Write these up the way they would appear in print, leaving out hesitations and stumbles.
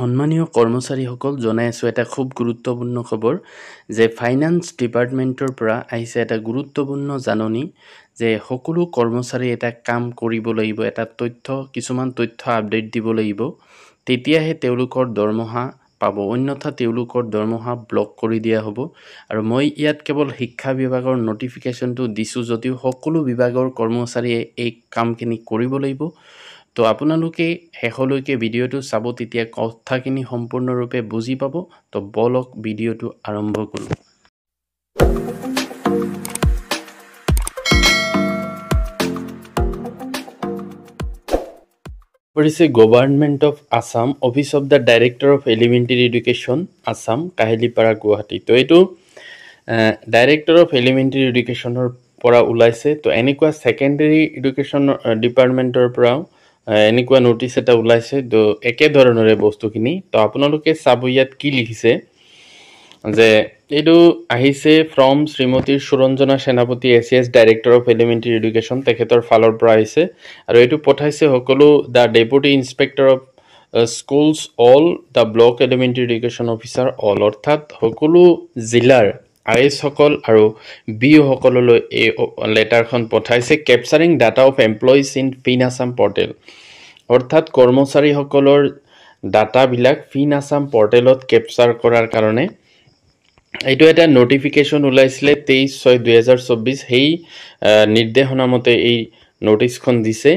সম্মানীয় কৰ্মচাৰীসকল জনাই আছোঁ এটা খুব গুৰুত্বপূৰ্ণ খবৰ যে ফাইনান্স ডিপাৰ্টমেণ্টৰ পৰা আহিছে এটা গুৰুত্বপূৰ্ণ জাননী যে সকলো কৰ্মচাৰী এটা কাম কৰিব লাগিব, এটা কিছুমান তথ্য আপডেট দিব লাগিব, তেতিয়াহে তেওঁলোকৰ দৰমহা পাব, অন্যথা তেওঁলোকৰ দৰমহা ব্লক কৰি দিয়া হ'ব। আৰু মই ইয়াত কেৱল শিক্ষা বিভাগৰ নটিফিকেশ্যনটো দিছোঁ যদিও সকলো বিভাগৰ কৰ্মচাৰীয়ে এই কামখিনি কৰিব লাগিব। তো আপোনালোকে শেষলৈকে ভিডিঅ'টো চাব, তেতিয়া কথাখিনি সম্পূৰ্ণৰূপে বুজি পাব। তো বলক ভিডিঅ'টো আৰম্ভ কৰোঁ। পৰিছে government of Assam, office of the director of elementary education Assam, Kahilipara, Guwahati. তো এইটো ডাইৰেক্টৰ অফ এলিমেণ্টাৰী এডুকেশ্যনৰ পৰা ওলাইছে। তো এনেকুৱা ছেকেণ্ডেৰী এডুকেশ্যন ডিপাৰ্টমেণ্টৰ পৰাও এনেকুৱা নটিচ এটা ওলাইছে। তো একেধৰণৰে বস্তুখিনি। তো আপোনালোকে চাব ইয়াত কি লিখিছে যে এইটো আহিছে ফ্ৰম শ্ৰীমতী সুৰঞ্জনা সেনাপতি, ACS director of elementary education, তেখেতৰ ফালৰ পৰা আহিছে। আৰু এইটো পঠাইছে সকলো the deputy inspector of schools all, the block elementary education officer all, অৰ্থাৎ সকলো জিলাৰ IS সকল আৰু BO সকললৈ এই লেটাৰখন পঠাইছে। Capturing data of employees in fin Assam portal, অৰ্থাৎ কৰ্মচাৰীসকলৰ ডাটাবিলাক ফিন আছাম পৰ্টেলত কেপচাৰ কৰাৰ কাৰণে এইটো এটা নটিফিকেশ্যন ওলাইছিলে 23/6/2024, সেই নিৰ্দেশনামতে এই নটিচখন দিছে।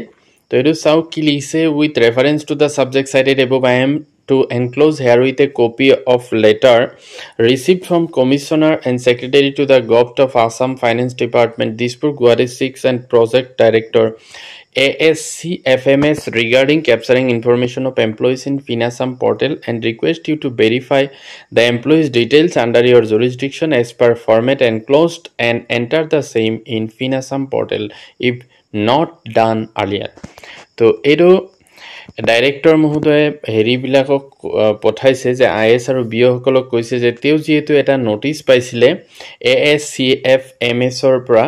তো এইটো চাওক কি লিখিছে। With reference to the subject cited above, I am to enclose here with a copy of letter received from Commissioner and Secretary to the Govt of Assam Finance Department, Dispur, Guwahati 6, and Project Director ASCFMS regarding capturing information of employees in FinAssam portal, and request you to verify the employees' details under your jurisdiction as per format enclosed and enter the same in FinAssam portal if not done earlier. তো এইটো director মহোদয়ে হেৰিবিলাকক পঠাইছে যে IS আৰু BO সকলক কৈছে যে তেওঁ যিহেতু এটা নটিচ পাইছিলে ASCFMSৰ পৰা,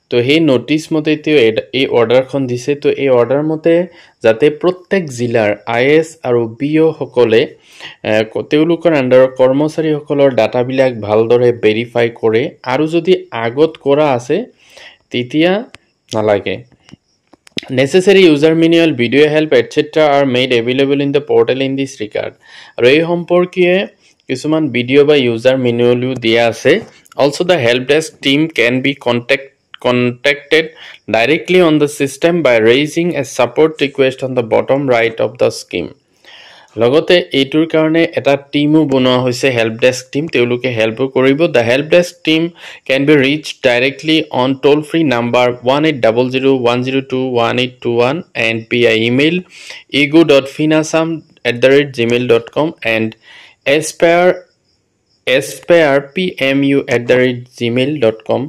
তো সেই নটিচ মতে তেওঁ এই অৰ্ডাৰখন দিছে। তো এই অৰ্ডাৰ মতে যাতে প্ৰত্যেক জিলাৰ IS আৰু BO সকলে তেওঁলোকৰ আণ্ডাৰৰ কৰ্মচাৰীসকলৰ ডাটাবিলাক ভালদৰে ভেৰিফাই কৰে, আৰু যদি আগত কৰা আছে তেতিয়া নালাগে। Necessary user manual, video help, etc. are made available in the portal in this regard. আৰু এই সম্পৰ্কীয় কিছুমান ভিডিও বা ইউজাৰ মেনুৱেলো দিয়া আছে। Also the help desk team can be contacted directly on the system by raising a support request on the bottom right of the scheme. লগতে এইটোৰ কাৰণে এটা টিমো বনোৱা হৈছে, হেল্প ডেস্ক টিম, তেওঁলোকে হেল্পো কৰিব। The help desk team can be reach directly on toll free number 18001021 and via email ego.finassam@gmail.com and aspirepmu@gmail.com।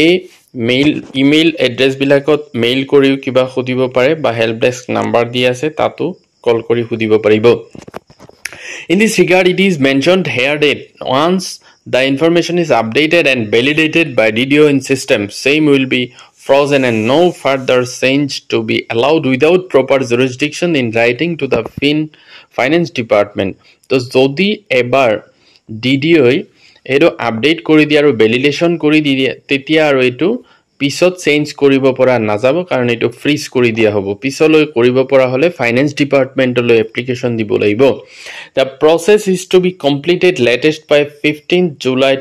এই ইমেইল এড্ৰেছবিলাকত মেইল কৰিও কিবা সুধিব পাৰে, বা হেল্প ডেস্ক নাম্বাৰ দি আছে তাতো কল কৰি সুধিব পাৰিব। In this regard, it is mentioned here that once the information is updated and validated by DDO in system, same will be frozen and no further change to be allowed without proper jurisdiction in writing to the finance department. তো যদি এবাৰ DDO এইটো update কৰি দিয়ে আৰু validation কৰি দিয়ে, তেতিয়া আৰু এইটো পিছত চেঞ্জ কৰিব পৰা নাযাব, কাৰণ এইটো ফ্ৰিজ কৰি দিয়া হ'ব। পিছলৈ কৰিব পৰা হ'লে ফাইনেন্স ডিপাৰ্টমেণ্টলৈ এপ্লিকেশ্যন দিব লাগিব। The process is to be completed latest by 15 July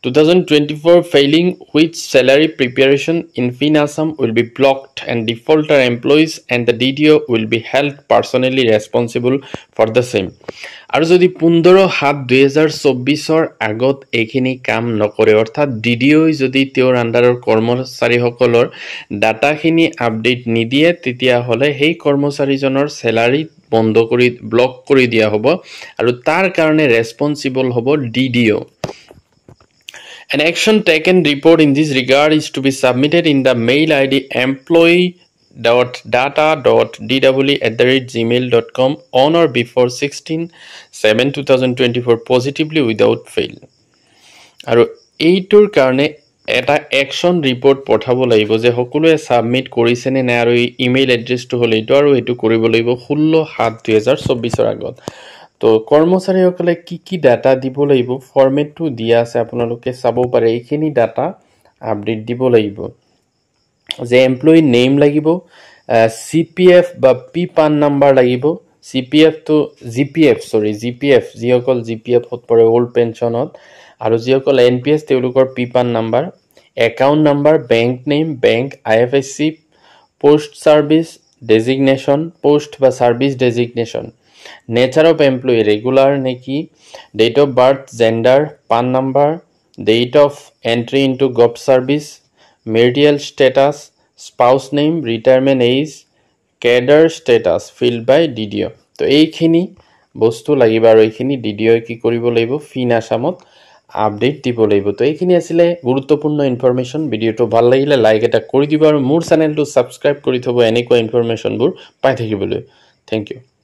2024, failing which salary preparation in FinAssam will be blocked and defaulter employees and the DDO will be held personally responsible for the same. আৰু যদি 15/7/2024 আগত এইখিনি কাম নকৰে, অৰ্থাৎ DDO যদি তেওঁৰ আণ্ডাৰৰ কৰ্মচাৰীসকলৰ ডাটাখিনি আপডেট নিদিয়ে, তেতিয়াহ'লে সেই কৰ্মচাৰীজনৰ চেলাৰী ব্লক কৰি দিয়া হ'ব, আৰু তাৰ কাৰণে ৰেছপনচিবল হ'ব DDO. An action taken report in this regard is to be submitted in the mail ID employee.data.dw@gmail.com on or before 16/7/2024 positively without fail. আৰু এইটোৰ কাৰণে এটা একশ্যন ৰিপৰ্ট পঠাব লাগিব যে সকলোৱে ছাবমিট কৰিছেনে নাই, আৰু এই ইমেইল এড্ৰেছটো হ'ল এইটো, আৰু এইটো কৰিব লাগিব 16/7/2024 আগত। তো কৰ্মচাৰীসকলে কি ডাটা দিব লাগিব ফৰ্মেটটো দিয়া আছে আপোনালোকে চাব পাৰে এইখিনি ডাটা আপডেট দিব লাগিব যে এমপ্লয়ি নেম লাগিব CPF বা পি পান নাম্বাৰ লাগিব CPF তো GPF যিসকল GPF হত পৰে ওল্ড পেনশনত আৰু যিসকল NPS তেওঁলোকৰ P PAN number account number bank name bank IFSC post service designation post বা service designation nature of employee regular নেকি date of birth gender PAN number date of entry into gov service marital status spouse name retirement age cadre status filled by DDO তো এইখিনি বস্তু লাগিব আৰু এইখিনি DDO কি কৰিব লাগিব ফিন আসামত আপডেট দিব লাগিব তো এইখিনি আছিল গুৰুত্বপূৰ্ণ ইনফৰমেশন ভিডিওটো ভাল লাগিলে লাইক এটা কৰি দিব আৰু মোৰ চেনেলটো সাবস্ক্ৰাইব কৰি থব এনেকুৱা ইনফৰমেশনবোৰ পাই থাকিবলৈ থ্যাংক ইউ